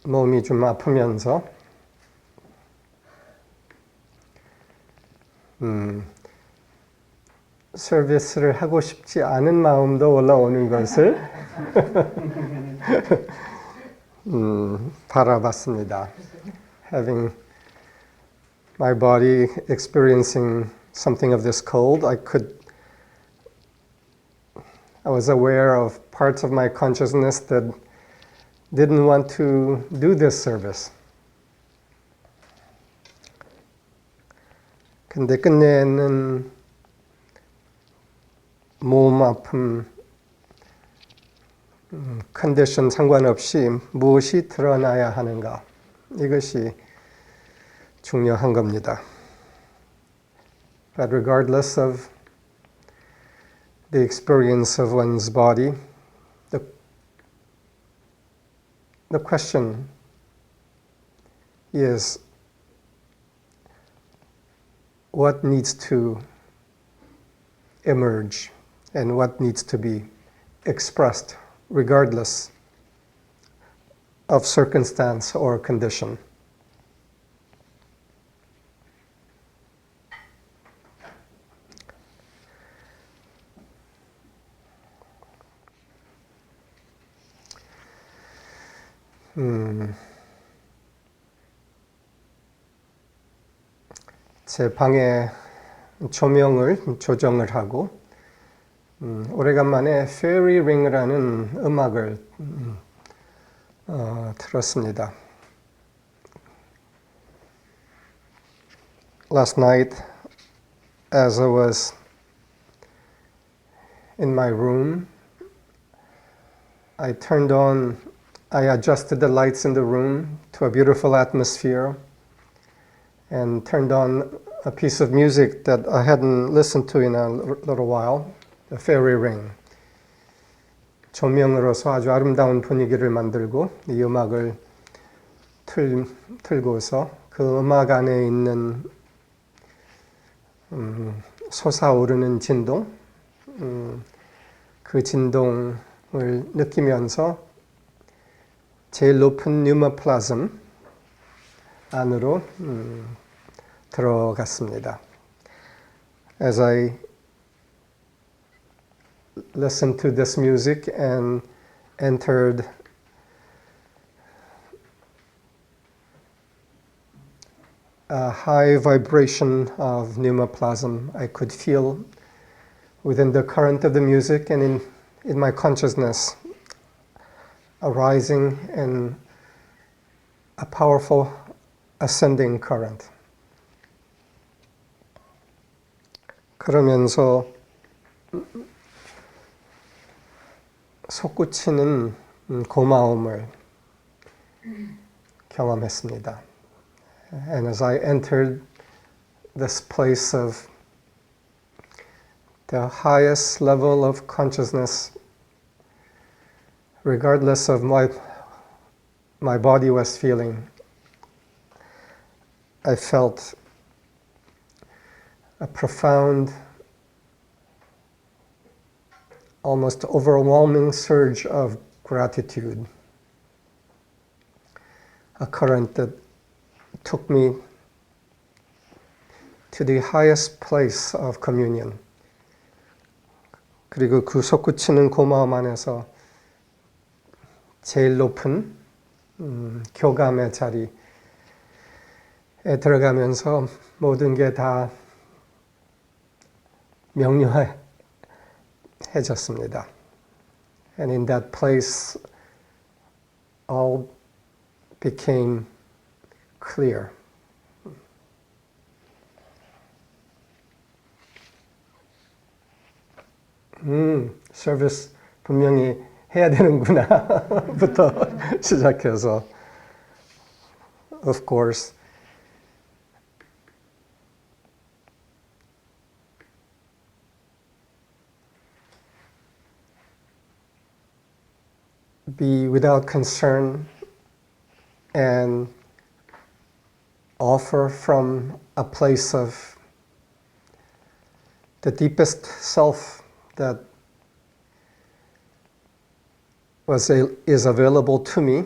몸이 좀 아프면서 서비스를 하고 싶지 않은 마음도 올라오는 것을 바라봤습니다. Having my body experiencing something of this cold, I was aware of parts of my consciousness that didn't want to do this service. 근데 끝내는 몸 아픔, 컨디션 상관없이 무엇이 드러나야 하는가, 이것이 중요한 겁니다. But regardless of the experience of one's body, the question is what needs to emerge and what needs to be expressed regardless of circumstance or condition. 제 방의 조명을 조정을 하고 오래간만에 Fairy Ring이라는 음악을 들었습니다. Last night, as I was in my room, I adjusted the lights in the room to a beautiful atmosphere and turned on a piece of music that I hadn't listened to in a little while, the Fairy Ring. 조명으로서 아주 아름다운 분위기를 만들고 이 음악을 틀고서 그 음악 안에 있는 솟아오르는 진동, 그 진동을 느끼면서 제일 높은 뉴머플라즘 안으로 들어갔습니다. As I listened to this music and entered a high vibration of pneumoplasm, I could feel within the current of the music and in my consciousness arising in a powerful ascending current. 그러면서 솟구치는 고마움을 경험했습니다. And as I entered this place of the highest level of consciousness, regardless of my body was feeling, I felt a profound, almost overwhelming surge of gratitude, a current that took me to the highest place of communion. 그리고 그 솟구치는 고마움 안에서 제일 높은 교감의 자리에 들어가면서 모든 게 다 명료해졌습니다. And in that place, all became clear. 서비스 분명히 해야 되는구나 부터 시작해서 of course be without concern and offer from a place of the deepest self that is available to me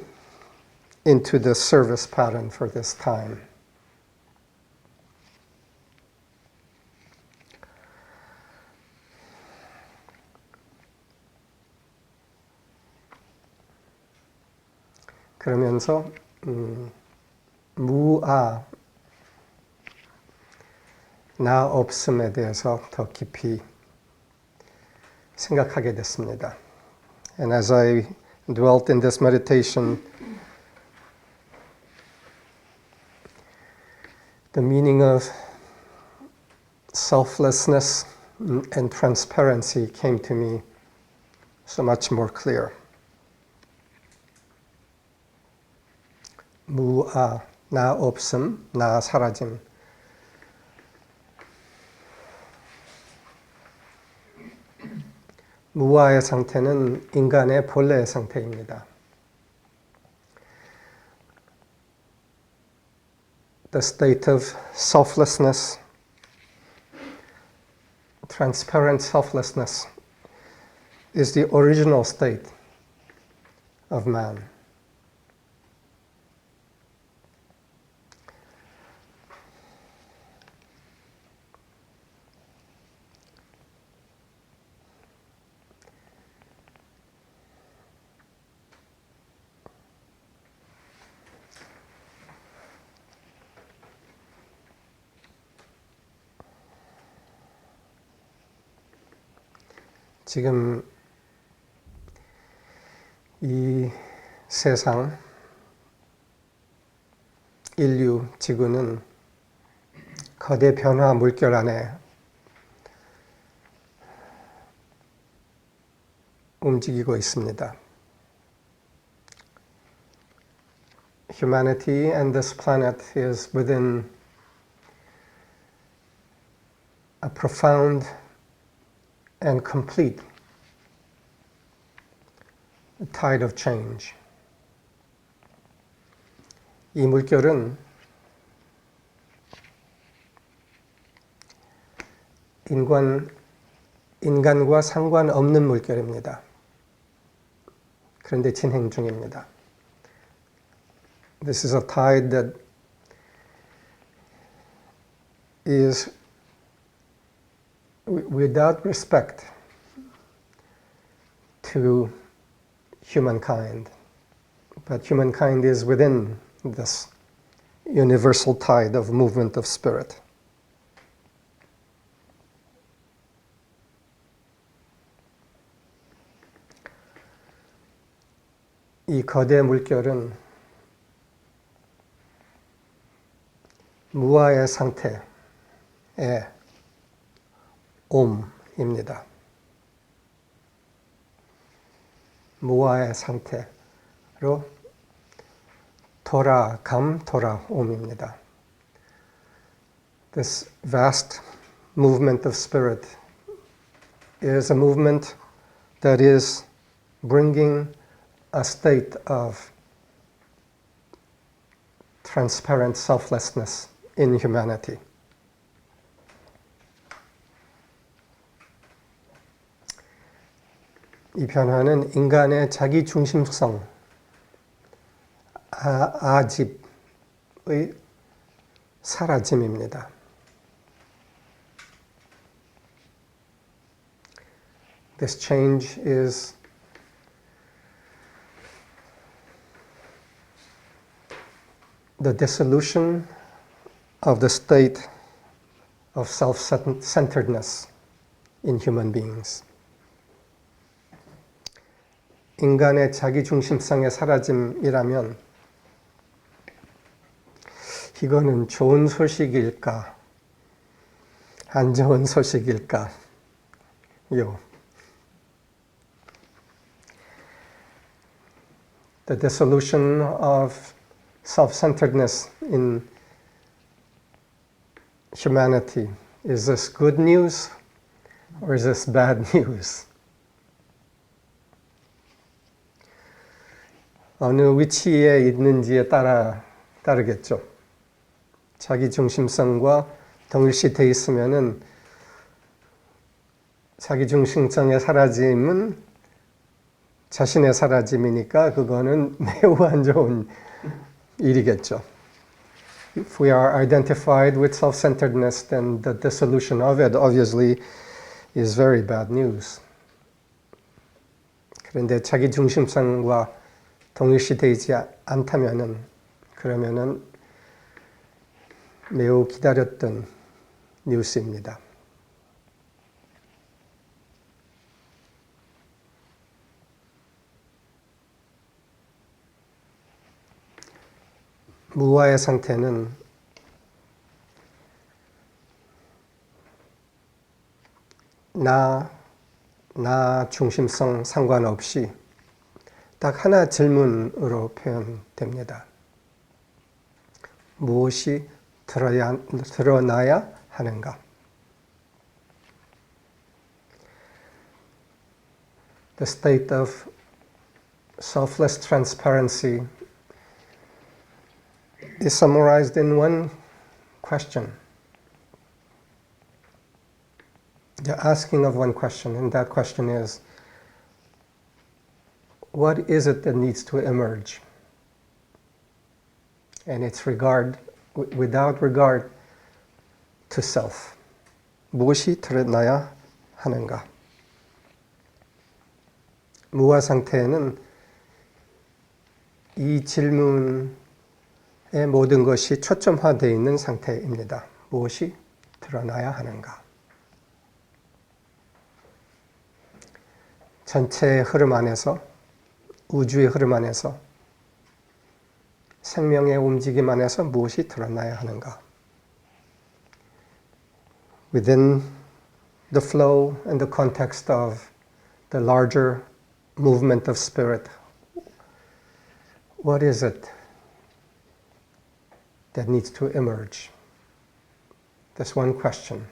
into the service pattern for this time. 그러면서 무아, 나 없음에 대해서 더 깊이 생각하게 됐습니다. And as I dwelt in this meditation, the meaning of selflessness and transparency came to me so much more clear. 무아, 나 없음, 나 사라짐. 무아의 상태는 인간의 본래의 상태입니다. The state of selflessness, transparent selflessness, is the original state of man. 지금 이 세상, 인류, 지구는 거대 변화 물결 안에 움직이고 있습니다. Humanity and this planet is within a profound and complete tide of change. 이 물결은 인간과 상관없는 물결입니다. 그런데 진행 중입니다. This is a tide that is without respect to humankind, but humankind is within this universal tide of movement of spirit. 이 거대 물결은 무아의 상태의 옴입니다. 무아의 상태로 돌아옴입니다. This vast movement of spirit is a movement that is bringing a state of transparent selflessness in humanity. 이 변화는 인간의 자기 중심성, 아집의 사라짐입니다. This change is the dissolution of the state of self-centeredness in human beings. 인간의 자기중심성의 사라짐이라면 이거는 좋은 소식일까? 안 좋은 소식일까? The dissolution of self-centeredness in humanity. Is this good news or is this bad news? 어느 위치에 있는지에 따르겠죠. 자기 중심성과 동일시돼 있으면은 자기 중심성의 사라짐은 자신의 사라짐이니까 그거는 매우 안 좋은 일이겠죠. If we are identified with self-centeredness, then the dissolution of it obviously is very bad news. 그런데 자기 중심성과 동일시되지 그러면은 매우 기다렸던 뉴스입니다. 무아의 상태는 나 중심성 상관없이 딱 하나 질문으로 표현됩니다. 무엇이 드러나야 하는가? The state of selfless transparency is summarized in one question. The asking of one question, and that question is, what is it that needs to emerge? And it's without regard to self. 무엇이 드러나야 하는가? 무아 상태에는 이 질문에 모든 것이 초점화되어 있는 상태입니다. 무엇이 드러나야 하는가? 전체의 흐름 안에서, 우주의 흐름 안에서, 생명의 움직임 안에서 무엇이 드러나야 하는가? Within the flow and the context of the larger movement of spirit, what is it that needs to emerge? This one question.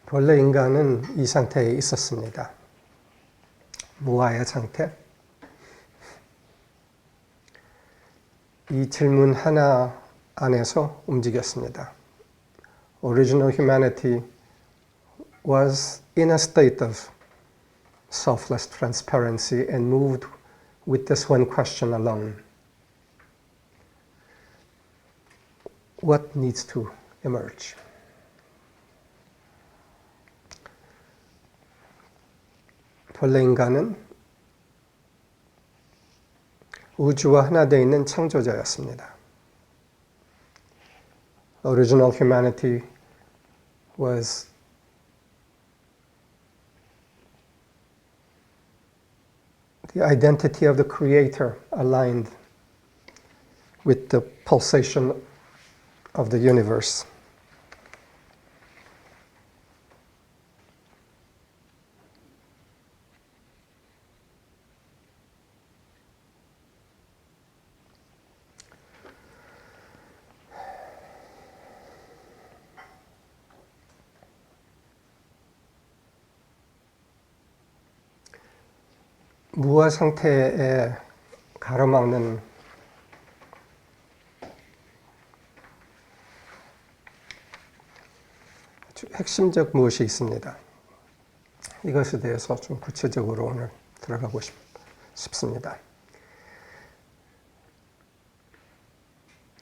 본래 인간은 이 상태에 있었습니다. 무아의 상태. 이 질문 하나 안에서 움직였습니다. Original humanity was in a state of selfless transparency and moved with this one question alone. What needs to emerge? 본래 인간은 우주와 하나 되어 있는 창조자였습니다. Original humanity was the identity of the creator aligned with the pulsation of the universe. 무아 상태에 가로막는 아주 핵심적 무엇이 있습니다. 이것에 대해서 좀 구체적으로 오늘 들어가고 싶습니다.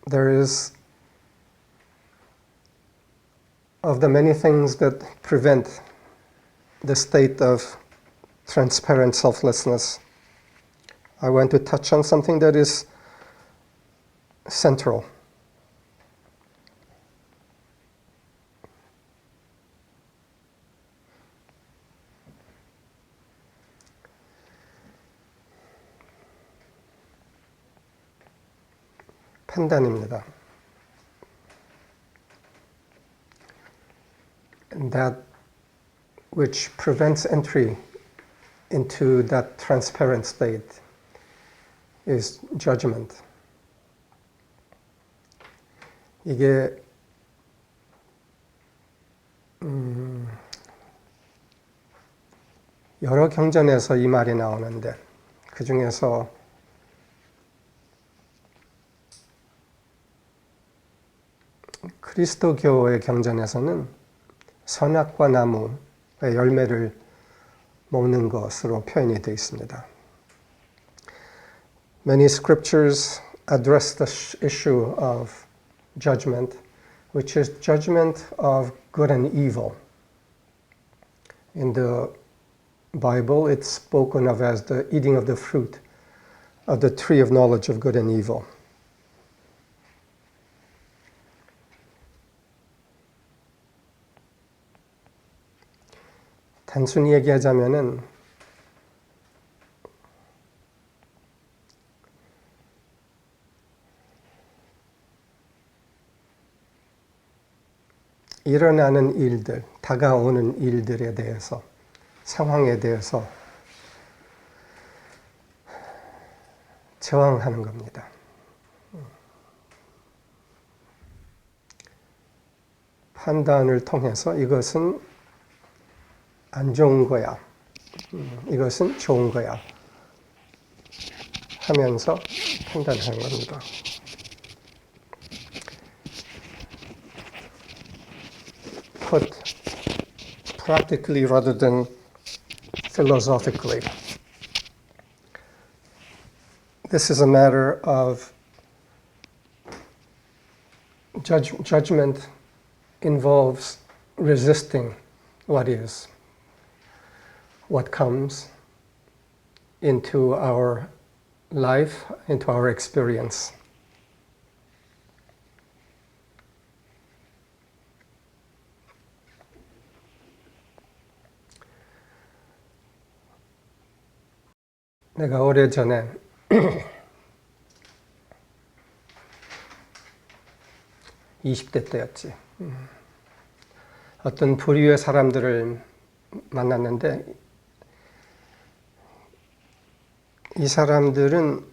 There is, of the many things that prevent the state of transparent selflessness, I want to touch on something that is central. 판단입니다. And that which prevents entry into that transparent state is judgment. 이게 여러 경전에서 이 말이 나오는데 그 중에서 그리스도교의 경전에서는 선악과 나무의 열매를 먹는 것으로 표현이 되어 있습니다. Many scriptures address the issue of judgment, which is judgment of good and evil. In the Bible, it's spoken of as the eating of the fruit of the tree of knowledge of good and evil. 단순히 얘기하자면은 일어나는 일들, 다가오는 일들에 대해서, 상황에 대해서 저항하는 겁니다. 판단을 통해서 이것은 안 좋은 거야, 이것은 좋은 거야 하면서 판단하는 겁니다. Put practically rather than philosophically. This is a matter of judgment involves resisting what is, what comes into our life, into our experience. 내가 오래전에 (20대) 때였지. 어떤 부류의 사람들을 만났는데 이 사람들은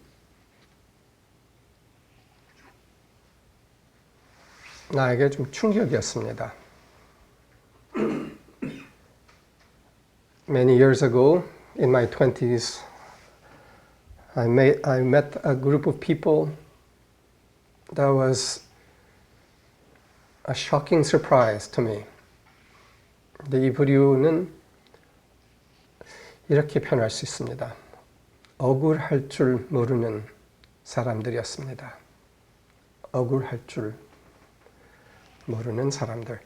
나에게 좀 충격이었습니다. Many years ago, in my 20s, I met a group of people that was a shocking surprise to me. 근데 이 부류는 이렇게 표현할 수 있습니다. 억울할 줄 모르는 사람들이었습니다. 억울할 줄 모르는 사람들.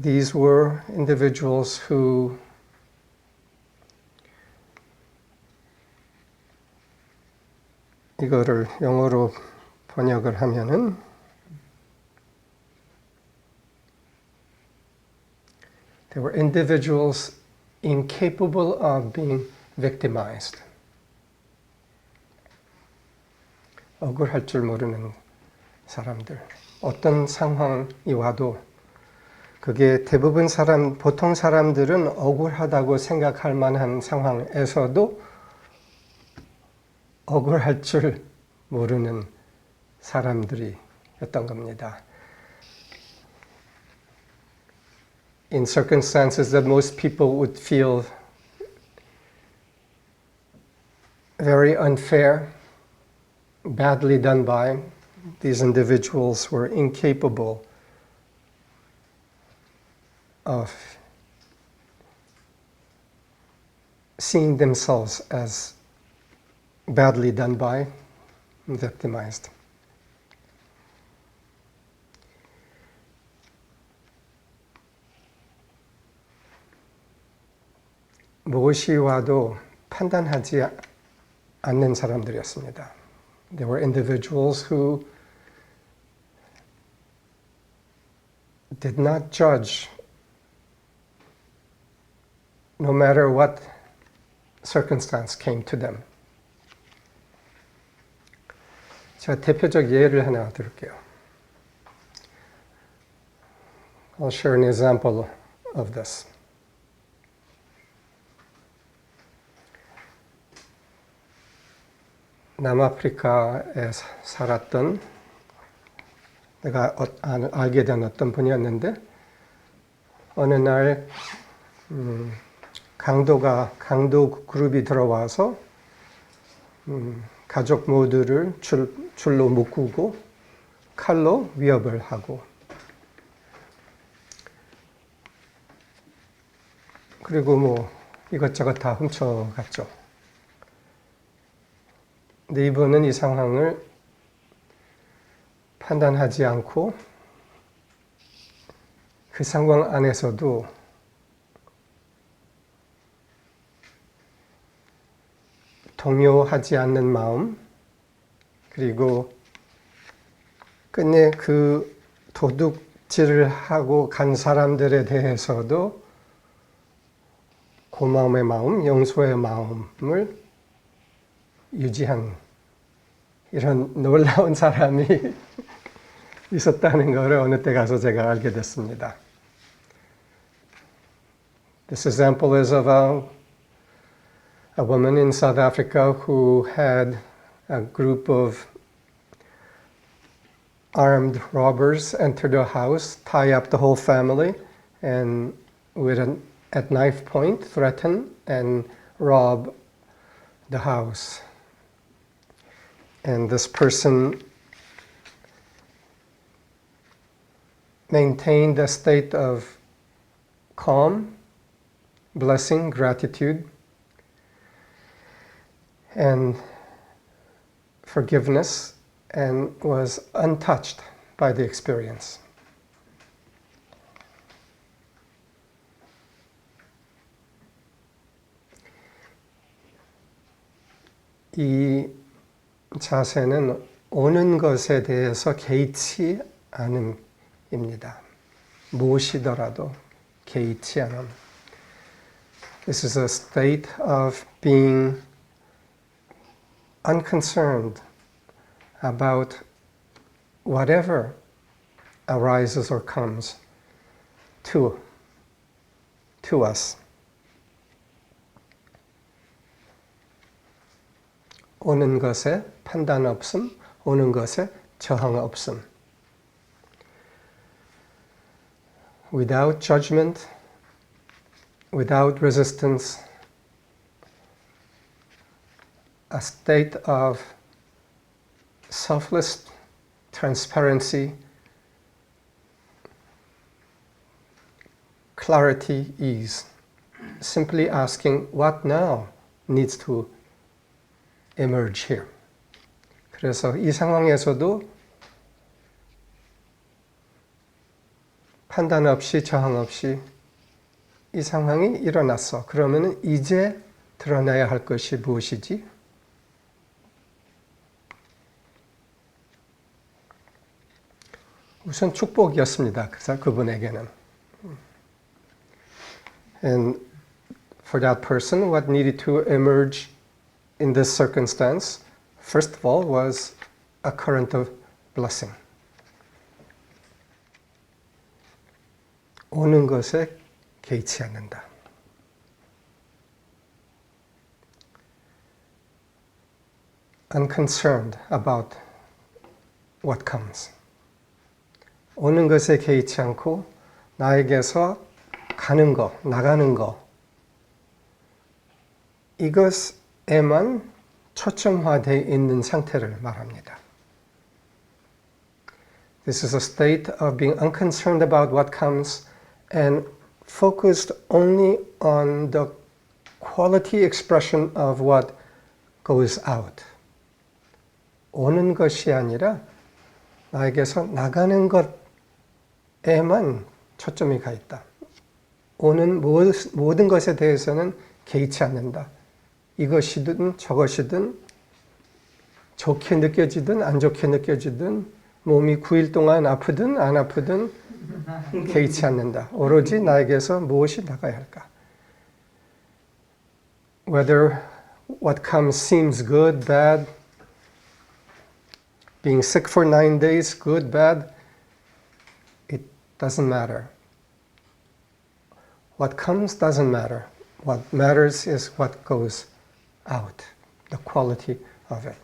These were individuals who 이거를 영어로 번역을 하면은 They were individuals incapable of being victimized. 억울할 줄 모르는 사람들. 어떤 상황이 와도 그게 대부분 보통 사람들은 억울하다고 생각할 만한 상황에서도 억울할 줄 모르는 사람들이었던 겁니다. In circumstances that most people would feel very unfair, badly done by, these individuals were incapable of seeing themselves as badly done by, victimized. 무엇이 와도 판단하지 않는 사람들이었습니다. There were individuals who did not judge no matter what circumstance came to them. 제가 대표적 예를 하나 드릴게요. I'll share an example of this. 남아프리카에 살았던 내가 알게 된 어떤 분이었는데 어느 날 강도 그룹이 들어와서 가족 모두를 줄로 묶고 칼로 위협을 하고 그리고 뭐 이것저것 다 훔쳐갔죠. 근데 이분은 이 상황을 판단하지 않고 그 상황 안에서도 동요하지 않는 마음, 그리고 끝내 그 도둑질을 하고 간 사람들에 대해서도 고마움의 마음, 용서의 마음을 유지한 이런 놀라운 사람이 있었다는 것을 어느 때 가서 제가 알게 됐습니다. This example is of a woman in South Africa who had a group of armed robbers enter the house, tie up the whole family, and at knife point threaten and rob the house. And this person maintained a state of calm, blessing, gratitude, and forgiveness, and was untouched by the experience. 이 자세는 오는 것에 대해서 개의치 않음입니다. 무엇이더라도 개의치 않음. This is a state of being unconcerned about whatever arises or comes to us. 오는 것에 판단 없음, 오는 것에 저항 없음. Without judgment, without resistance, a state of selfless transparency, clarity, ease. Simply asking, what now needs to emerge here. 그래서 이 상황에서도 판단 없이 저항 없이 이 상황이 일어났어. 그러면 이제 드러나야 할 것이 무엇이지? 우선 축복이었습니다. 그분에게는. And for that person, what needed to emerge in this circumstance, first of all, was a current of blessing. 오는 것에 개의치 않는다. Unconcerned about what comes. 오는 것에 개의치 않고 나에게서 가는 거, 나가는 거, 이것에만 초점화되어 있는 상태를 말합니다. This is a state of being unconcerned about what comes and focused only on the quality expression of what goes out. 오는 것이 아니라 나에게서 나가는 것에만 초점이 가 있다. 오는 모든 것에 대해서는 개의치 않는다. 이것이든 저것이든 좋게 느껴지든 안 좋게 느껴지든 몸이 9일 동안 아프든 안 아프든 개의치 않는다. 오로지 나에게서 무엇이 나가야 할까? Whether what comes seems good, bad, being sick for 9 days, good, bad, it doesn't matter. What comes doesn't matter. What matters is what goes out, the quality of it.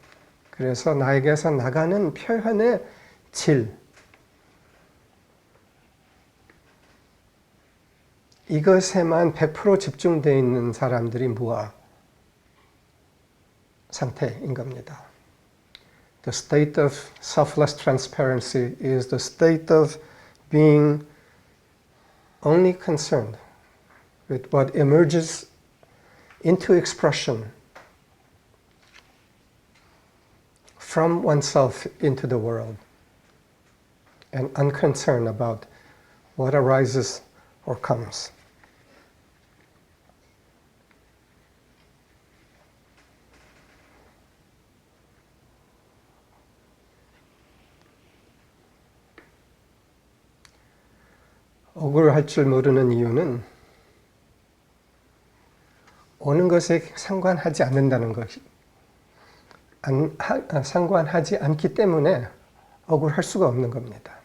그래서 나에게서 나가는 표현의 질, 이것에만 100% 집중되어 있는 사람들이 무아 상태인 겁니다. The state of selfless transparency is the state of being only concerned with what emerges into expression from oneself into the world, and unconcerned about what arises or comes. 억울할 줄 모르는 이유는 오는 것에 상관하지 않는다는 것, 상관하지 않기 때문에 억울할 수가 없는 겁니다.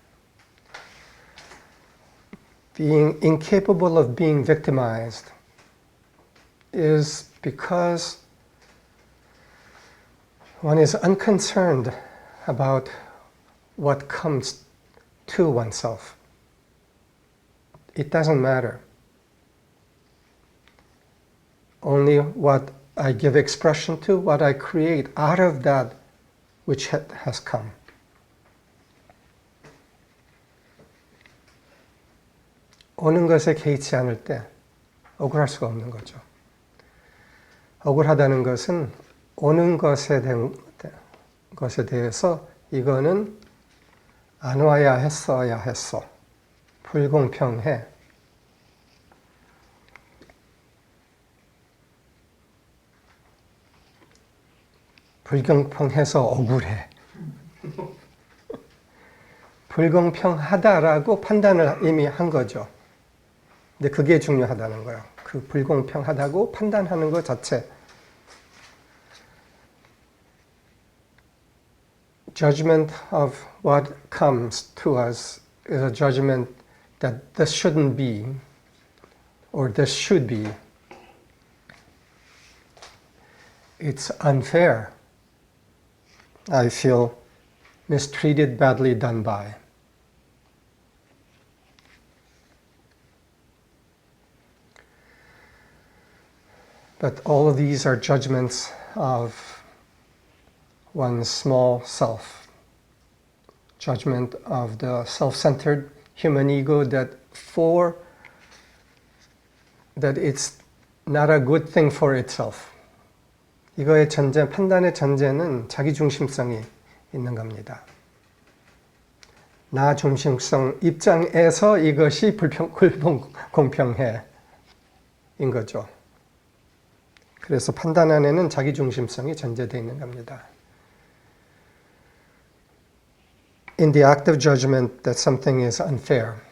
Being incapable of being victimized is because one is unconcerned about what comes to oneself. It doesn't matter. Only what I give expression to, what I create out of that which has come. 오는 것에 개의치 않을 때 억울할 수가 없는 거죠. 억울하다는 것은 오는 것에 대해서 이거는 안 와야 했어야 했어. 불공평해. 불공평해서 억울해. 불공평하다라고 판단을 이미 한 거죠. 근데 그게 중요하다는 거예요. 그 불공평하다고 판단하는 것 자체. Judgment of what comes to us is a judgment that this shouldn't be, or this should be. It's unfair. I feel mistreated, badly done by. But all of these are judgments of one's small self. Judgment of the self-centered human ego that it's not a good thing for itself. 이거의 전제, 판단의 전제는 자기중심성이 있는 겁니다. 나 중심성 입장에서 이것이 공평해 인 거죠. 그래서 판단 안에는 자기중심성이 전제되어 있는 겁니다. In the act of judgment that something is unfair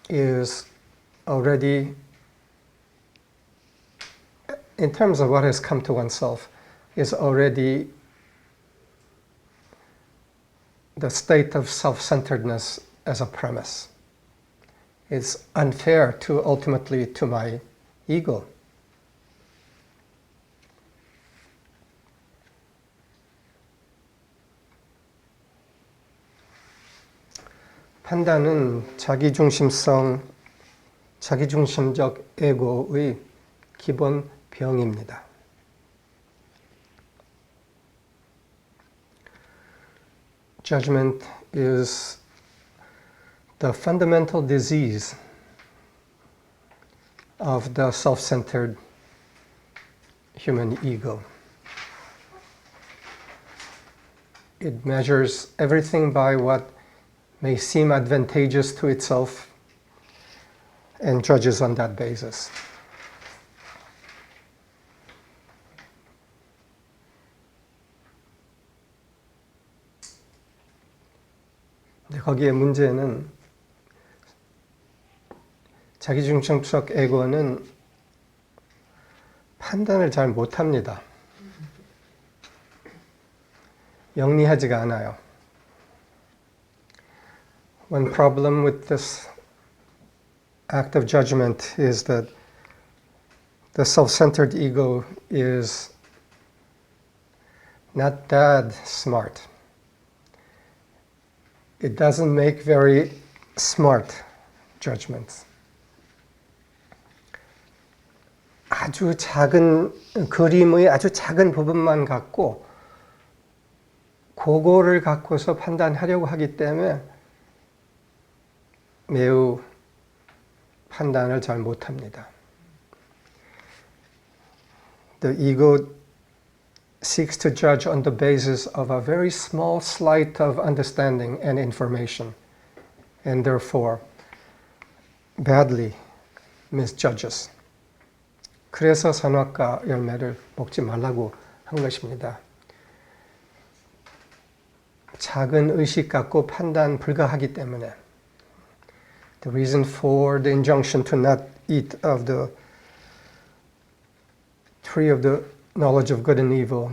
is already, in terms of what has come to oneself, is already the state of self-centeredness as a premise. It's unfair to ultimately to my ego. 판단은 자기중심적 에고의 기본 병입니다. Judgment is the fundamental disease of the self-centered human ego. It measures everything by what may seem advantageous to itself and judges on that basis. 거기에 문제는 자기중심적 에고는 판단을 잘 못합니다. 영리하지가 않아요. One problem with this act of judgment is that the self-centered ego is not that smart. It doesn't make very smart judgments. 아주 작은 그림의 아주 작은 부분만 갖고 그거를 갖고서 판단하려고 하기 때문에 매우 판단을 잘 못합니다. The ego seeks to judge on the basis of a very small slight of understanding and information, and therefore badly misjudges. 그래서 선악과 열매를 먹지 말라고 한 것입니다. 작은 의식 갖고 판단 불가하기 때문에 The reason for the injunction to not eat of the tree of the knowledge of good and evil,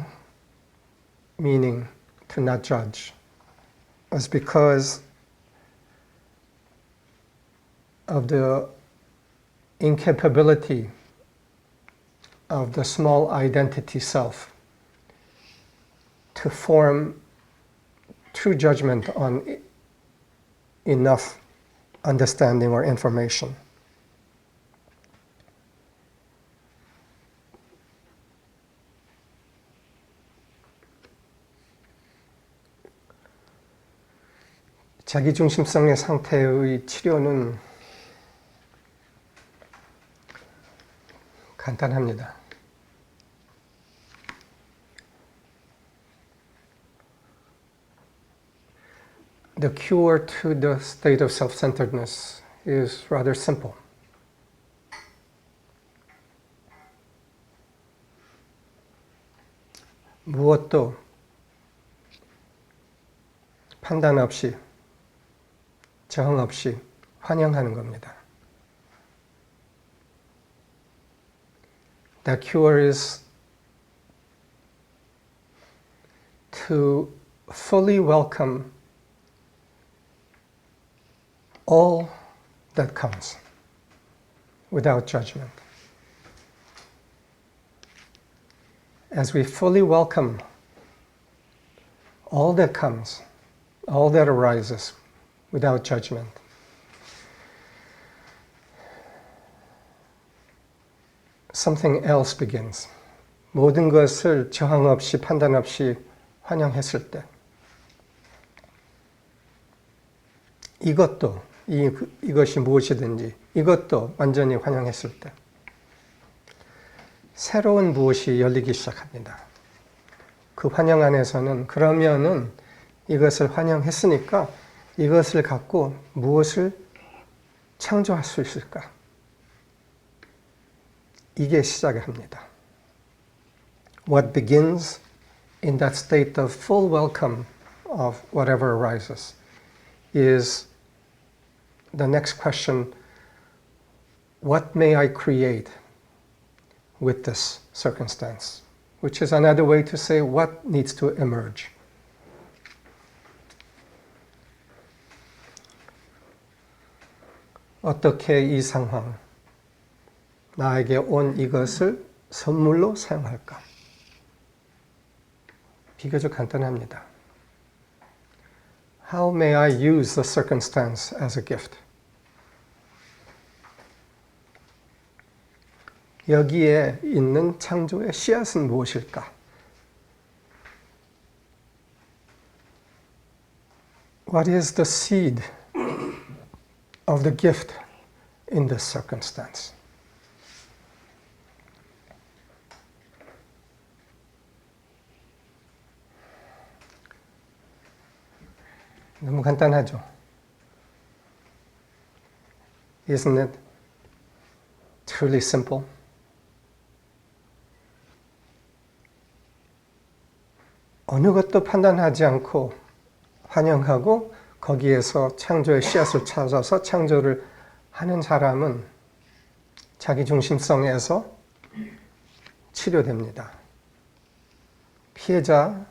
meaning to not judge, was because of the incapability of the small identity self to form true judgment on enough understanding or information. 자기중심성의 상태의 치료는 간단합니다. The cure to the state of self-centeredness is rather simple. 무엇도 판단 없이, 저항 없이 환영하는 겁니다. The cure is to fully welcome all that comes without judgment. As we fully welcome all that comes, all that arises without judgment, something else begins. 모든 것을 저항 없이 판단 없이 환영했을 때 이것이 무엇이든지 이것도 완전히 환영했을 때 새로운 무엇이 열리기 시작합니다. 그 환영 안에서는 그러면은 이것을 환영했으니까 이것을 갖고 무엇을 창조할 수 있을까? 이게 시작합니다. What begins in that state of full welcome of whatever arises is the next question, what may I create with this circumstance? Which is another way to say what needs to emerge. 어떻게 이 상황, 나에게 온 이것을 선물로 사용할까? 비교적 간단합니다. How may I use the circumstance as a gift? 여기에 있는 창조의 씨앗은 무엇일까? What is the seed of the gift in this circumstance? 너무 간단하죠? Isn't it truly simple? 어느 것도 판단하지 않고 환영하고 거기에서 창조의 씨앗을 찾아서 창조를 하는 사람은 자기중심성에서 치료됩니다. 피해자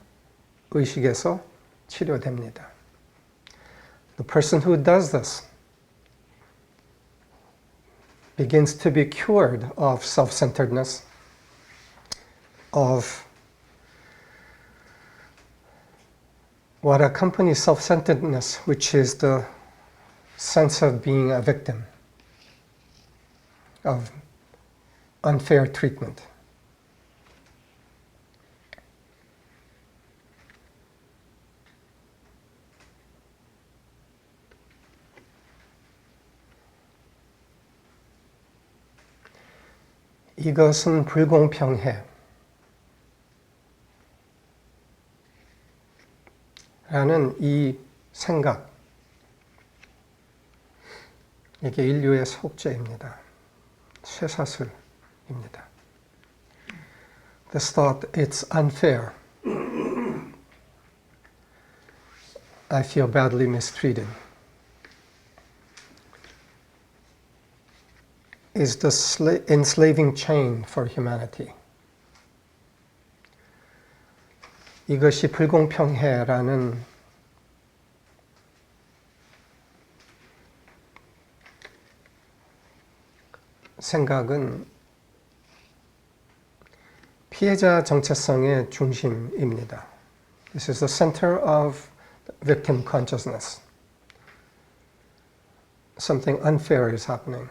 의식에서 치료됩니다. The person who does this begins to be cured of self-centeredness, of what accompanies self-centeredness, which is the sense of being a victim of unfair treatment. 이것은 불공평해 라는 이 생각, 이게 인류의 속죄입니다. 쇠사슬입니다. This thought, it's unfair. I feel badly mistreated. Is the enslaving chain for humanity. 이것이 불공평해라는 생각은 피해자 정체성의 중심입니다. This is the center of victim consciousness. Something unfair is happening.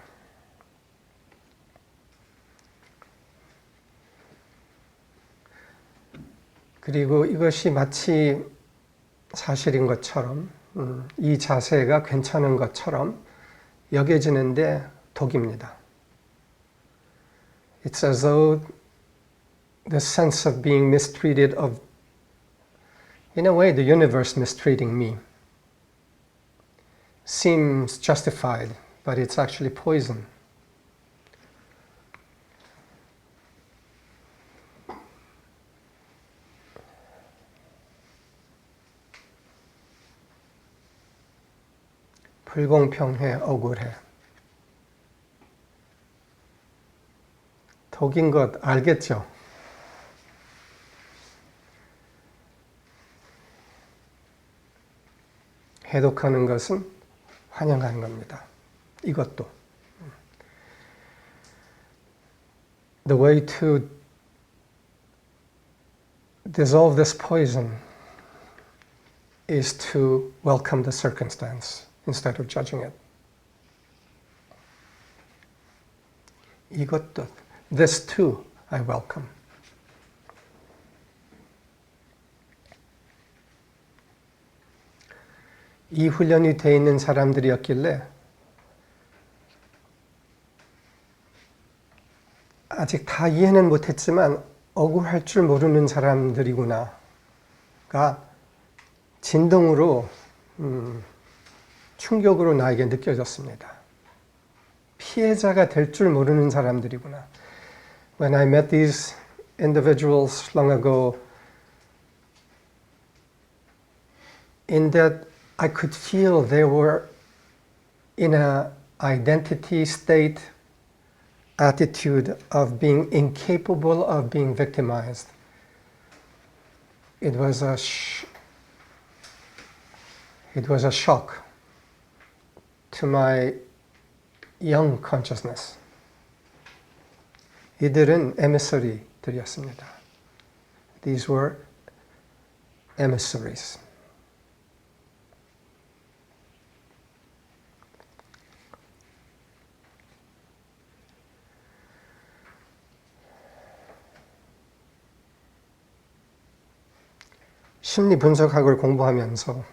그리고 이것이 마치 사실인 것처럼, 이 자세가 괜찮은 것처럼 여겨지는데 독입니다. It's as though the sense of being mistreated, of, in a way, the universe mistreating me, seems justified, but it's actually poison. 불공평해, 억울해. 독인 것 알겠죠? 해독하는 것은 환영하는 겁니다. 이것도. The way to dissolve this poison is to welcome the circumstance instead of judging it. 이것도, this too, I welcome. 이 훈련이 돼 있는 사람들이었길래 아직 다 이해는 못했지만 억울할 줄 모르는 사람들이구나가 진동으로 충격으로 나에게 느껴졌습니다. 피해자가 될 줄 모르는 사람들이구나. When I met these individuals long ago, in that I could feel they were in an identity state, attitude of being incapable of being victimized. It was a shock to my young consciousness. 이들은 emissary들이었습니다. These were emissaries. 심리 분석학을 공부하면서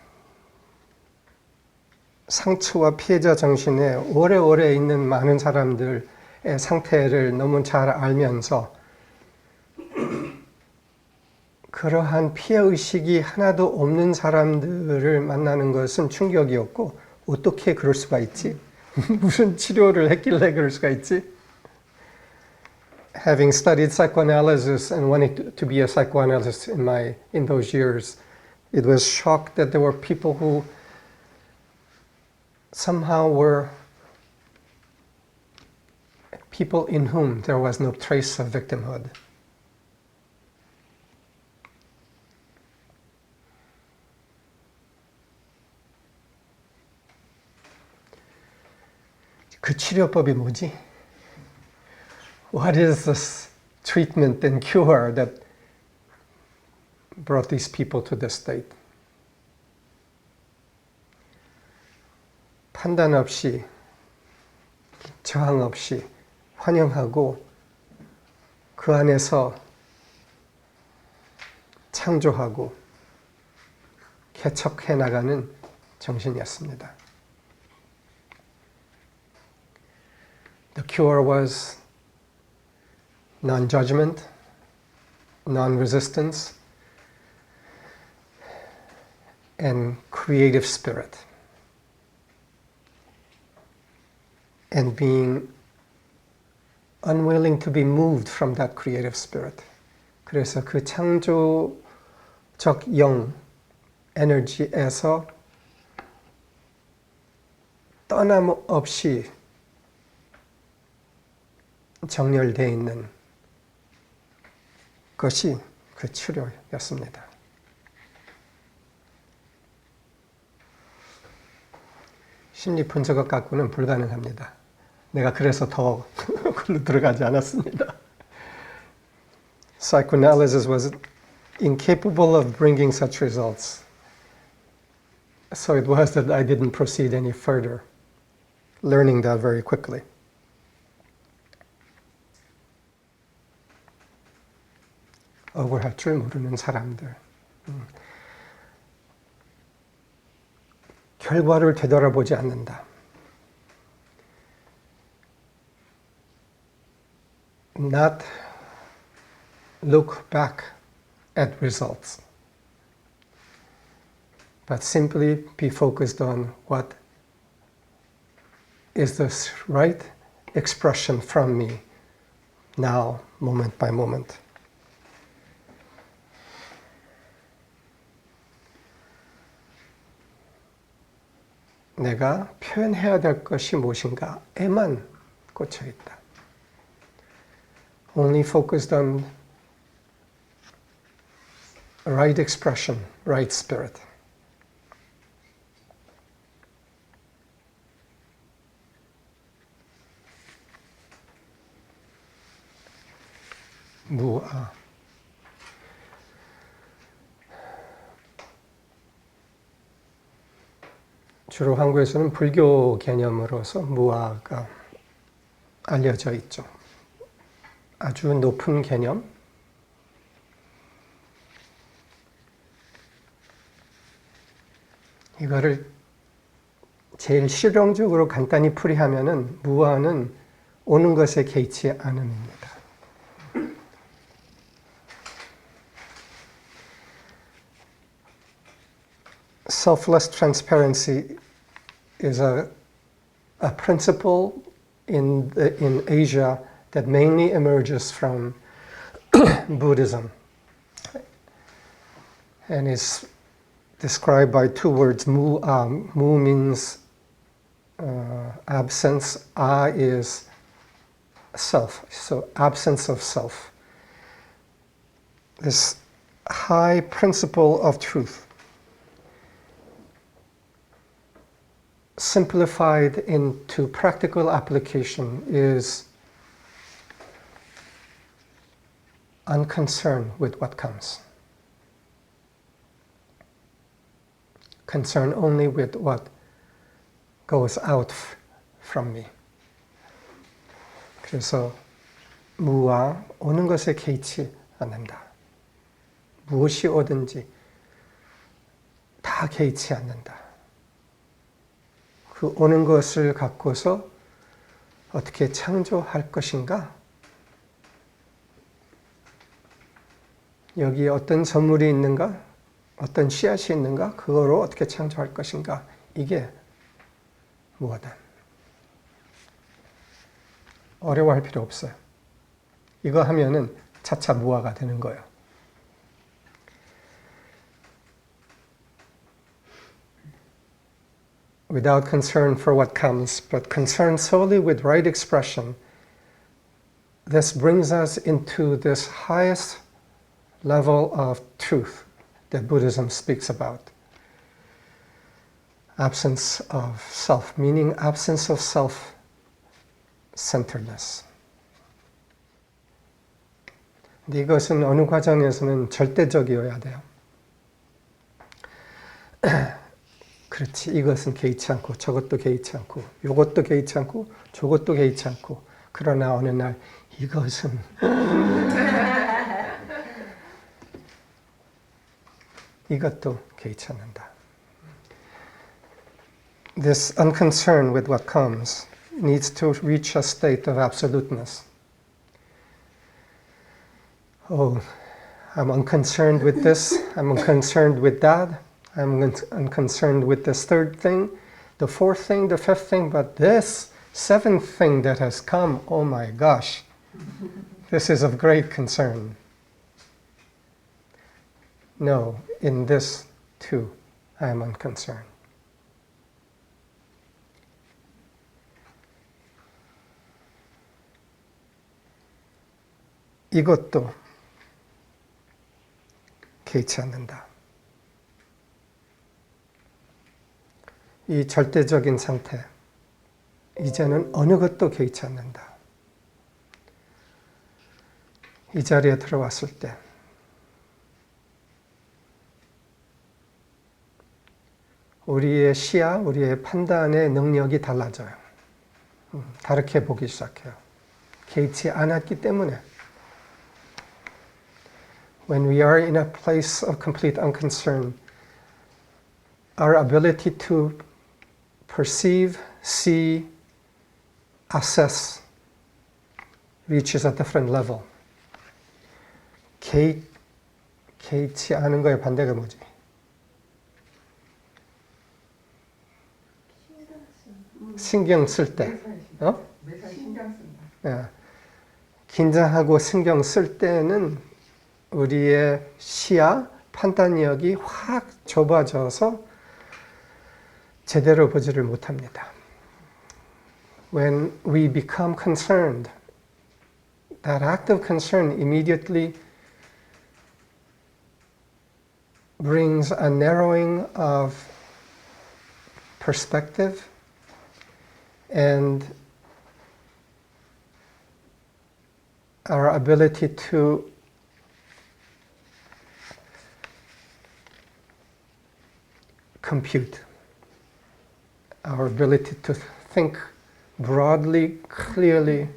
상처와 피해자 정신에 오래오래 있는 많은 사람들의 상태를 너무 잘 알면서 그러한 피해의식이 하나도 없는 사람들을 만나는 것은 충격이었고, 어떻게 그럴 수가 있지? 무슨 치료를 했길래 그럴 수가 있지? Having studied psychoanalysis and wanting to be a psychoanalyst in those years, it was shocked that there were people who somehow were people in whom there was no trace of victimhood. 그 치료법이 뭐지? What is this treatment and cure that brought these people to this state? 판단 없이, 저항 없이 환영하고 그 안에서 창조하고 개척해 나가는 정신이었습니다. The cure was non-judgment, non-resistance, and creative spirit. And being unwilling to be moved from that creative spirit. 그래서 그 창조적 영, 에너지에서 떠남없이 정렬되어 있는 것이 그 치료였습니다. 심리 분석학 갖고는 불가능합니다. 내가 그래서 더 그걸로 들어가지 않았습니다. Psychoanalysis was incapable of bringing such results. So it was that I didn't proceed any further, learning that very quickly. 억울할 줄 모르는 사람들. 결과를 되돌아보지 않는다. Not look back at results, but simply be focused on what is the right expression from me now, moment by moment. 내가 표현해야 될 것이 무엇인가에만 꽂혀 있다. Only focused on right expression, right spirit. 무아. 주로 한국에서는 불교 개념으로서 무아가 알려져 있죠. 아주 높은 개념. 이거를 제일 실용적으로 간단히 풀이하면은 무아는 오는 것에 개의치 않음입니다. Selfless transparency is a principle in Asia that mainly emerges from Buddhism and is described by two words, mu. Mu means absence, a is self, so absence of self. This high principle of truth, simplified into practical application, is unconcern with what comes. Concern only with what goes out from me. 그래서 무와 오는 것에 개의치 않는다. 무엇이 오든지 다 개의치 않는다. 그 오는 것을 갖고서 어떻게 창조할 것인가? 여기에 어떤 선물이 있는가? 어떤 씨앗이 있는가? 그거로 어떻게 창조할 것인가? 이게 무엇이다. 어려워할 필요 없어요. 이거 하면은 차차 무아가 되는 거예요. Without concern for what comes, but concerned solely with right expression, this brings us into this highest level of truth that Buddhism speaks about. Absence of self, meaning absence of self-centeredness. 근데 이것은 어느 과정에서는 절대적이어야 돼요. 그렇지, 이것은 개의치 않고 저것도 개의치 않고 요것도 개의치 않고 저것도 개의치 않고 그러나 어느 날 이것은 이것도 개의치 않는다. This unconcern with what comes needs to reach a state of absoluteness. oh, I'm unconcerned with this, I'm unconcerned with that, I'm unconcerned with this third thing, the fourth thing, the fifth thing, but this seventh thing that has come, oh my gosh, this is of great concern. No, in this too, I am unconcerned. 이것도 개의치 않는다. 이 절대적인 상태, 이제는 어느 것도 개의치 않는다. 이 자리에 들어왔을 때 우리의 시야, 우리의 판단의 능력이 달라져요. 다르게 보기 시작해요. 개의치 않았기 때문에. When we are in a place of complete unconcern, our ability to perceive, see, assess reaches a different level. 개의치 않은 거의 반대가 뭐지? 신경 쓸 때. 매사 신경 쓴다. 네. 긴장하고 신경 쓸 때는 우리의 시야, 판단력이 확 좁아져서 제대로 보지를 못합니다. When we become concerned, that act of concern immediately brings a narrowing of perspective and our ability to compute, our ability to think broadly, clearly,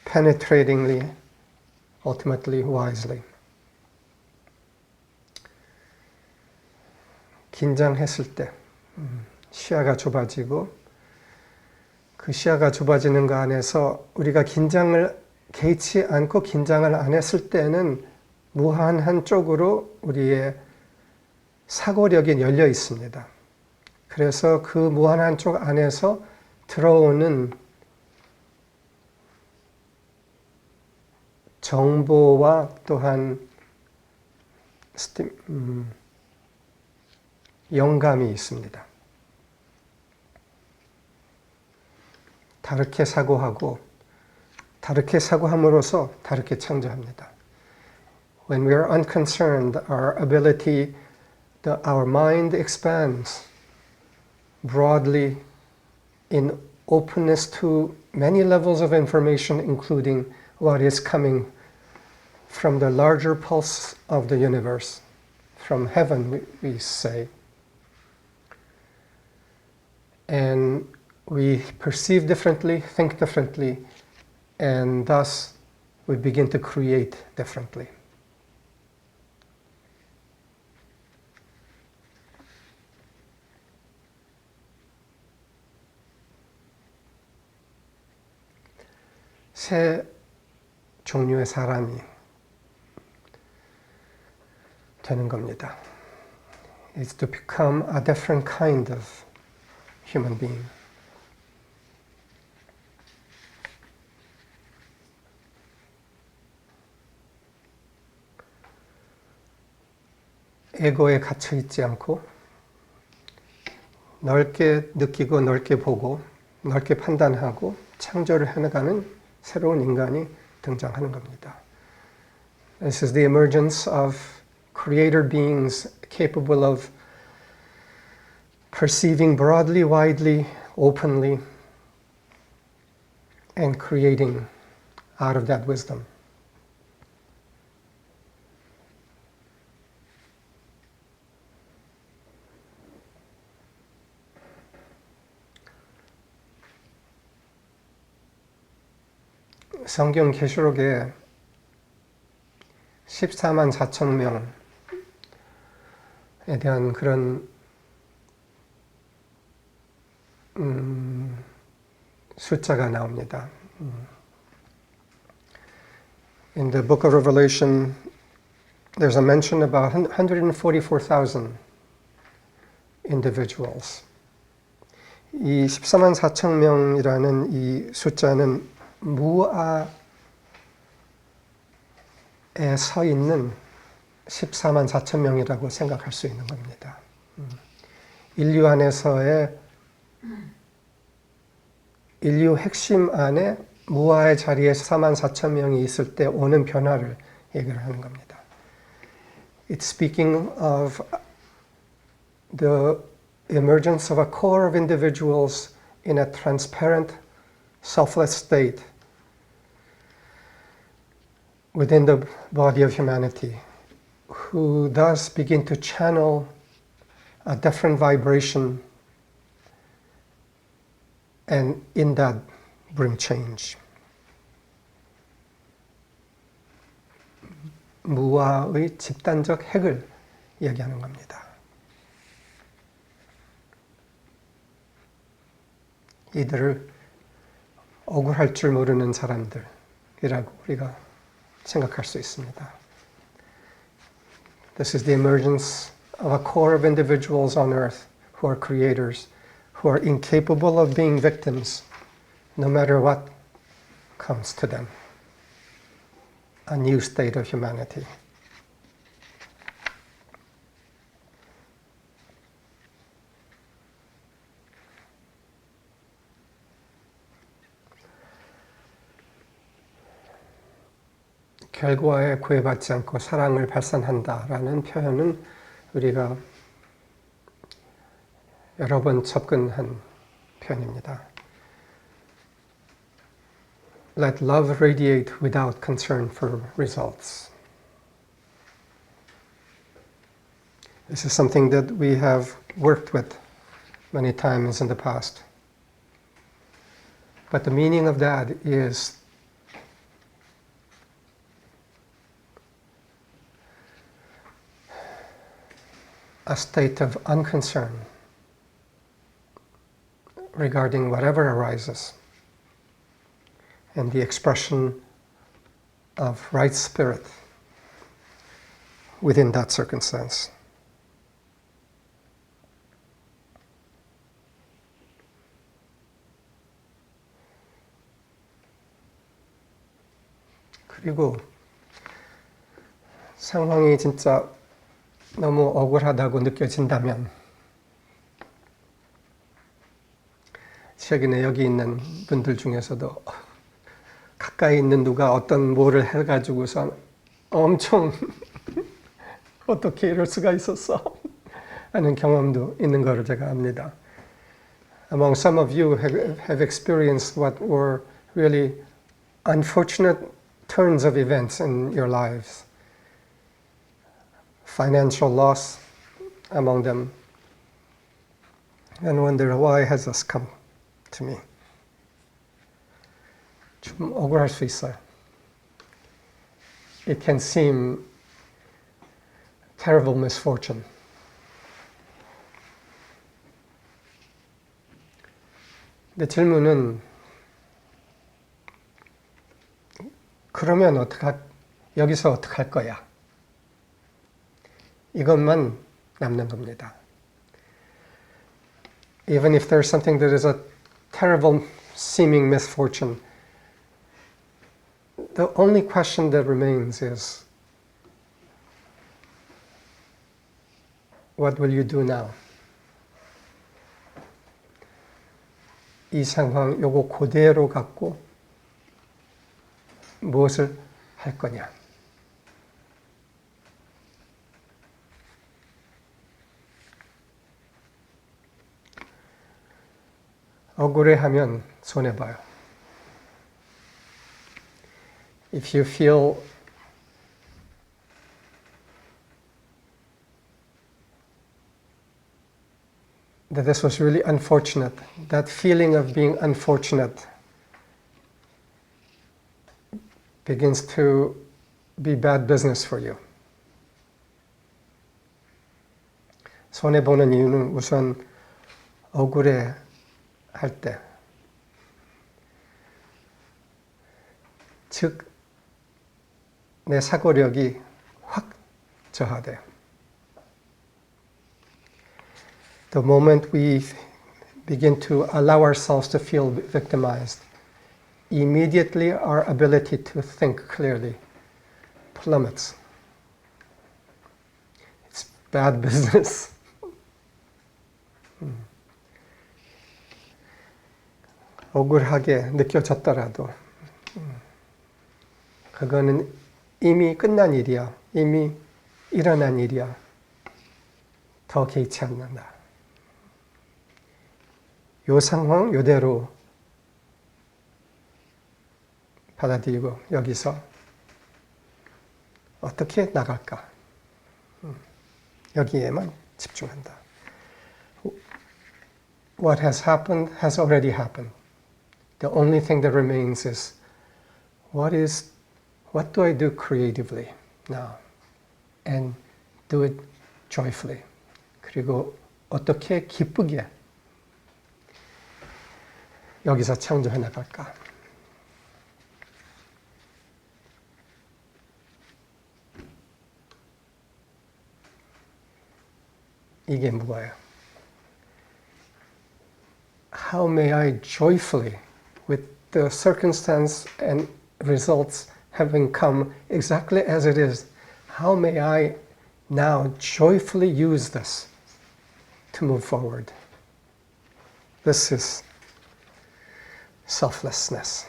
penetratingly, ultimately, wisely. 긴장했을 때 시야가 좁아지고 그 시야가 좁아지는 거 안에서 우리가 긴장을 개의치 않고 긴장을 안 했을 때는 무한한 쪽으로 우리의 사고력이 열려 있습니다. 그래서 그 무한한 쪽 안에서 들어오는 정보와 또한 영감이 있습니다. 다르게 사고하고 다르게 사고함으로써 다르게 창조합니다. When we are unconcerned, our ability, our mind expands broadly in openness to many levels of information, including what is coming from the larger pulse of the universe, from heaven, we say. And we perceive differently, think differently, and thus we begin to create differently. 새 종류의 사람이 되는 겁니다. It's to become a different kind of human being. 에고에 갇혀 있지 않고 넓게 느끼고 넓게 보고 넓게 판단하고 창조를 해나가는 새로운 인간이 등장하는 겁니다. This is the emergence of creator beings capable of perceiving broadly, widely, openly, and creating out of that wisdom. 성경 계시록에 14만 4천 명에 대한 그런 숫자가 나옵니다. In the book of Revelation, there's a mention about 144,000 individuals. 이 14만 4천 명이라는 이 숫자는 무아에 서 있는 14만 4천 명이라고 생각할 수 있는 겁니다. 인류 안에서의 인류 핵심 안에 무아의 자리에 4만 4천 명이 있을 때 오는 변화를 얘기를 하는 겁니다. It's speaking of the emergence of a core of individuals in a transparent, selfless state within the body of humanity, who thus begin to channel a different vibration and in that bring change. 무아의 집단적 핵을 얘기하는 겁니다. 이들을 억울할 줄 모르는 사람들이라고 우리가 생각할 수 있습니다. This is the emergence of a core of individuals on earth who are creators, who are incapable of being victims, no matter what comes to them. A new state of humanity. 결과에 구애받지 않고 사랑을 발산한다라는 표현은 우리가 여러 번 접근한 표현입니다. Let love radiate without concern for results. This is something that we have worked with many times in the past. But the meaning of that is a state of unconcern regarding whatever arises, and the expression of right spirit within that circumstance. 그리고 상황이 진짜 너무 억울하다고 느껴진다면 최근에 여기 있는 분들 중에서도 가까이 있는 누가 어떤 뭐를 해가지고서 엄청 어떻게 이럴 수가 있었어 하는 경험도 있는 거를 제가 압니다. Among some of you have experienced what were really unfortunate turns of events in your lives. Financial loss among them, and wonder why has this come to me. 좀 억울할 수 있어요. It can seem terrible misfortune. 근데 질문은 그러면 여기서 어떻게 할 거야? 이것만 남는 겁니다. Even if there's something that is a terrible seeming misfortune, the only question that remains is, what will you do now? 이 상황, 요거 그대로 갖고 무엇을 할 거냐? 억울해하면 손해봐요. If you feel that this was really unfortunate, that feeling of being unfortunate begins to be bad business for you. 손해보는 이유는 우선 억울해 할 때, 즉 내 사고력이 확 저하돼요. The moment we begin to allow ourselves to feel victimized, immediately our ability to think clearly plummets. It's bad business. 억울하게 느껴졌더라도 그거는 이미 끝난 일이야. 이미 일어난 일이야. 더 개의치 않는다. 요 상황 요대로 받아들이고 여기서 어떻게 나갈까? 여기에만 집중한다. What has happened has already happened. The only thing that remains is what do I do creatively now? And do it joyfully. 그리고 어떻게 기쁘게 여기서 창조해 나갈까? 이게 뭐예요? How may I joyfully, with the circumstance and results having come exactly as it is, how may I now joyfully use this to move forward? This is selflessness,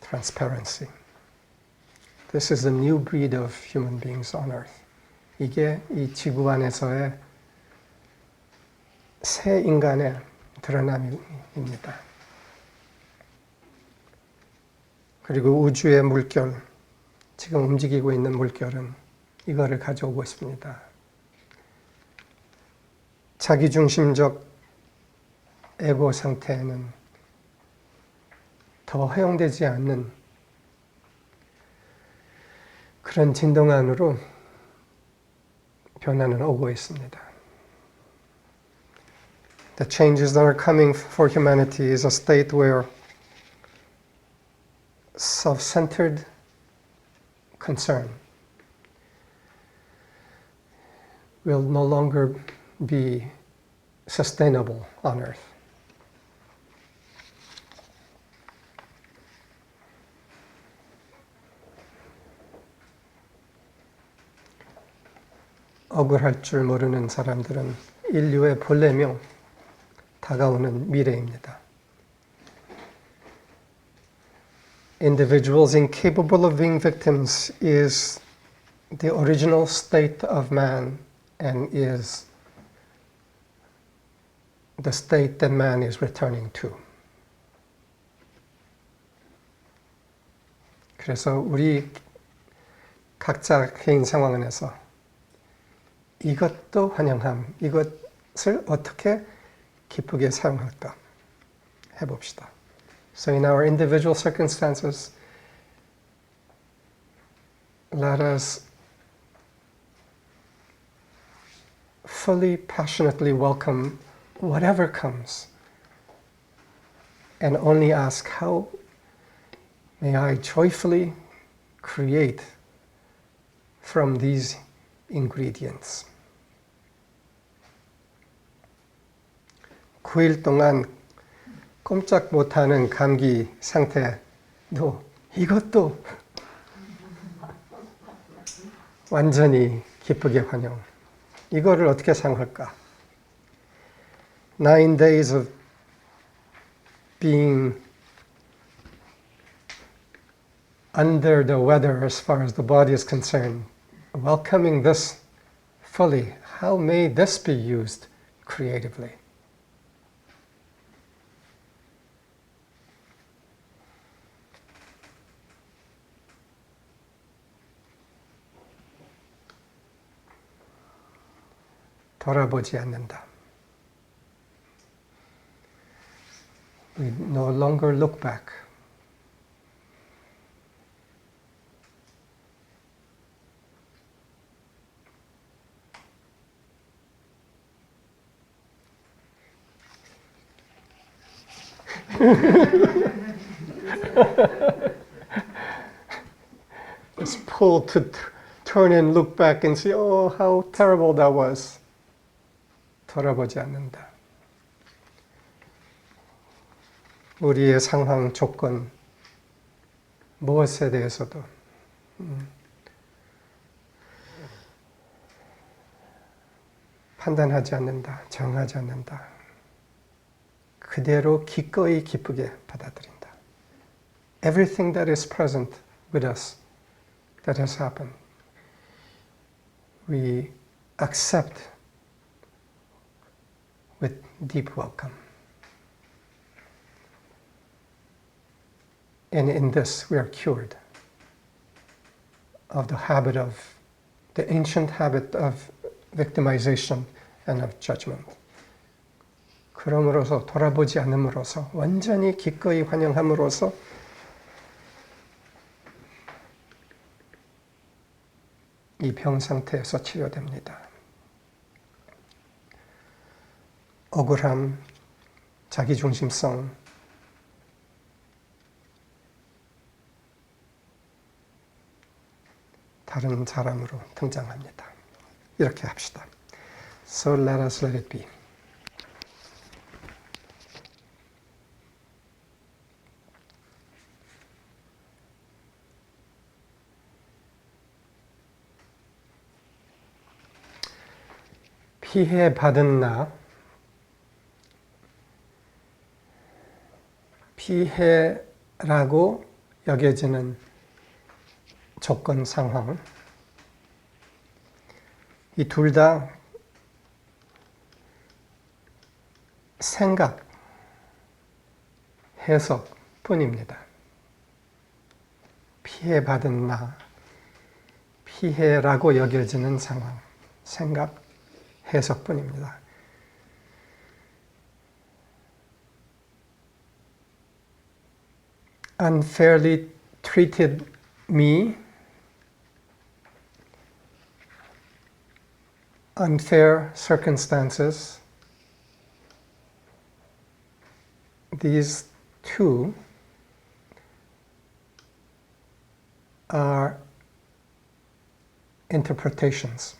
transparency. This is the new breed of human beings on earth. 이게 이 지구 안에서의 새 인간의 드러남입니다. 그리고 우주의 물결, 지금 움직이고 있는 물결은 이거를 가져오고 있습니다. 자기중심적 에고 상태에는 더 허용되지 않는 그런 진동 안으로 변화는 오고 있습니다. The changes that are coming for humanity is a state where self-centered concern will no longer be sustainable on earth. 억울할 줄 모르는 사람들은 인류의 본래명 다가오는 미래입니다. Individuals incapable of being victims is the original state of man and is the state that man is returning to. 그래서 우리 각자 개인 상황 안에서 이것도 환영함, 이것을 어떻게 기쁘게 사용할까 해봅시다. So in our individual circumstances, let us fully, passionately welcome whatever comes and only ask, how may I joyfully create from these ingredients? 9일 동안 꼼짝 못하는 감기 상태도 이것도 완전히 기쁘게 환영. 이거를 어떻게 사용할까? 9 days of being under the weather as far as the body is concerned. Welcoming this fully. How may this be used creatively? 돌아보지 않는다. We no longer look back. Just pull to turn and look back and see, oh, how terrible that was. 돌아보지 않는다. 우리의 상황, 조건, 무엇에 대해서도 판단하지 않는다, 정하지 않는다. 그대로 기꺼이 기쁘게 받아들인다. Everything that is present with us, that has happened, we accept with deep welcome. And in this, we are cured of the ancient habit of victimization and of judgment. 그러므로서 돌아보지 않음으로써 완전히 기꺼이 환영함으로써 이 병 상태에서 치료됩니다. 억울함, 자기중심성, 다른 사람으로 등장합니다. 이렇게 합시다. So let us let it be. 피해받은 나, 피해라고 여겨지는 조건, 상황, 이 둘 다 생각, 해석뿐입니다. 피해받은 나, 피해라고 여겨지는 상황, 생각, 해석뿐입니다. Unfairly treated me, unfair circumstances, these two are interpretations.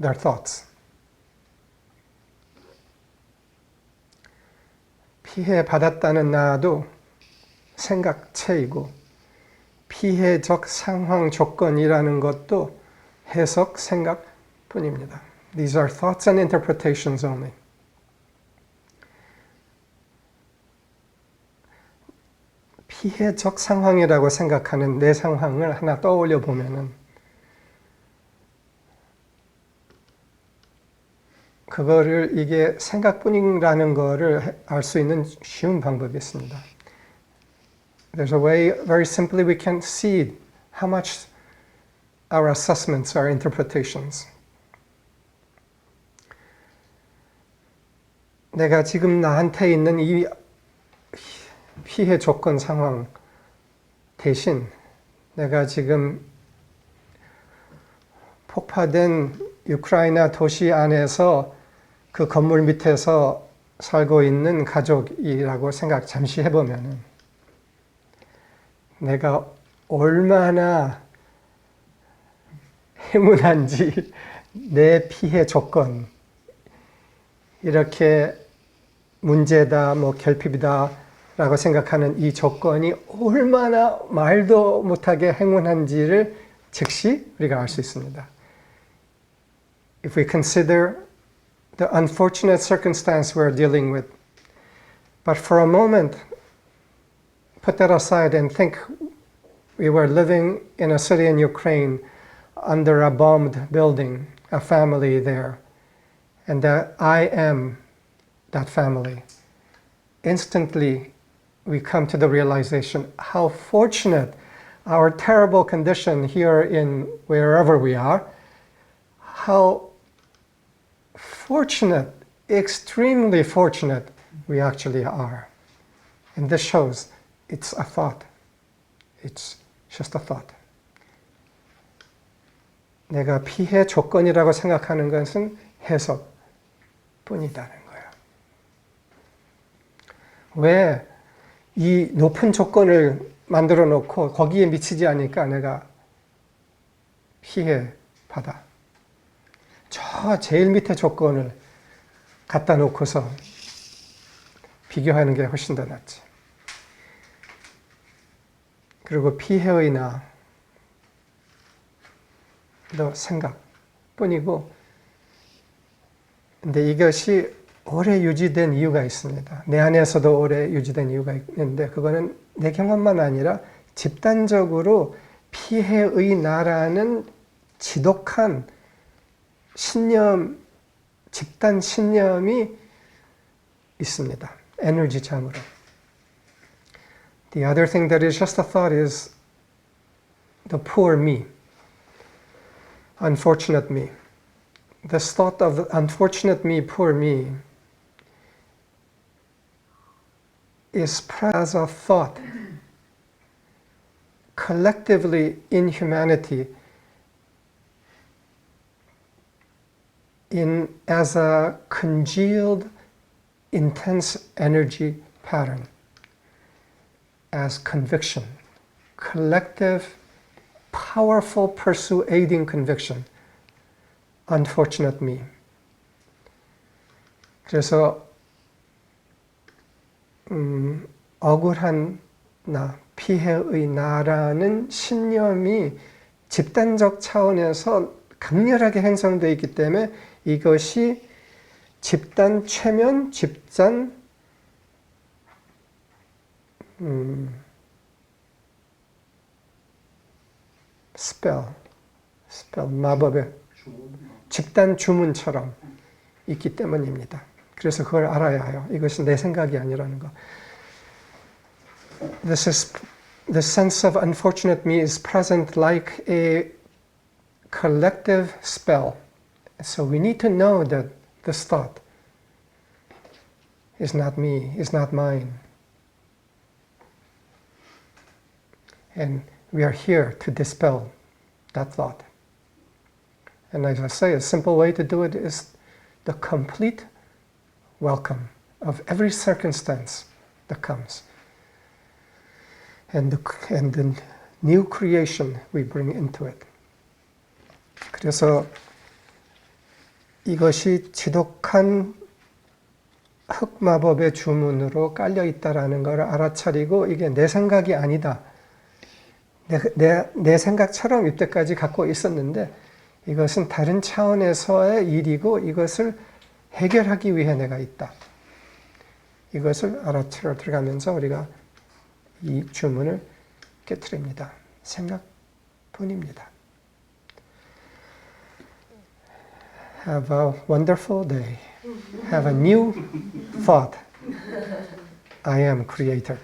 They're thoughts. 피해받았다는 나도 생각체이고 피해적 상황 조건이라는 것도 해석, 생각뿐입니다. These are thoughts and interpretations only. 피해적 상황이라고 생각하는 내 상황을 하나 떠올려 보면은 그거를 이게 생각뿐이라는 거를 알 수 있는 쉬운 방법이 있습니다. There's a way, very simply, we can see how much our assessments are interpretations. 내가 지금 나한테 있는 이 피해 조건 상황 대신 내가 지금 폭파된 우크라이나 도시 안에서 그 건물 밑에서 살고 있는 가족이라고 생각 잠시 해보면은 내가 얼마나 행운한지 내 피해 조건 이렇게 문제다, 뭐 결핍이다 라고 생각하는 이 조건이 얼마나 말도 못하게 행운한지를 즉시 우리가 알 수 있습니다. If we consider the unfortunate circumstance we're dealing with, but for a moment, put that aside and think we were living in a city in Ukraine under a bombed building, a family there, and that I am that family. Instantly, we come to the realization how fortunate our terrible condition here in wherever we are, how fortunate, extremely fortunate we actually are. And this shows it's a thought. It's just a thought. 내가 피해 조건이라고 생각하는 것은 해석뿐이라는 거예요. 왜 이 높은 조건을 만들어 놓고 거기에 미치지 않으니까 내가 피해받아. 저 제일 밑에 조건을 갖다 놓고서 비교하는 게 훨씬 더 낫지. 그리고 피해의 나, 너 생각뿐이고, 근데 이것이 오래 유지된 이유가 있습니다. 내 안에서도 오래 유지된 이유가 있는데, 그거는 내 경험만 아니라 집단적으로 피해의 나라는 지독한 신념, 집단 신념이 있습니다. 에너지장으로. The other thing that is just a thought is the poor me, unfortunate me. This thought of unfortunate me, poor me, is as a thought collectively in humanity as a congealed, intense energy pattern, as conviction, collective, powerful, persuading conviction. Unfortunate me. 그래서 억울한 나, 피해의 나라는 신념이 집단적 차원에서 강렬하게 형성되어 있기 때문에 이것이 집단 최면, 집단 스펠, 마법의 집단 주문처럼 있기 때문입니다. 그래서 그걸 알아야 해요. 이것이 내 생각이 아니라는 거. The sense of unfortunate me is present like a collective spell. So we need to know that this thought is not me, is not mine. And we are here to dispel that thought. And as I say, a simple way to do it is the complete welcome of every circumstance that comes. And the new creation we bring into it. 그래서 이것이 지독한 흑마법의 주문으로 깔려 있다라는 걸 알아차리고 이게 내 생각이 아니다. 내 생각처럼 이때까지 갖고 있었는데 이것은 다른 차원에서의 일이고 이것을 해결하기 위해 내가 있다. 이것을 알아차려 들어가면서 우리가 이 주문을 깨트립니다. 생각뿐입니다. Have a wonderful day. Have a new thought. I am creator.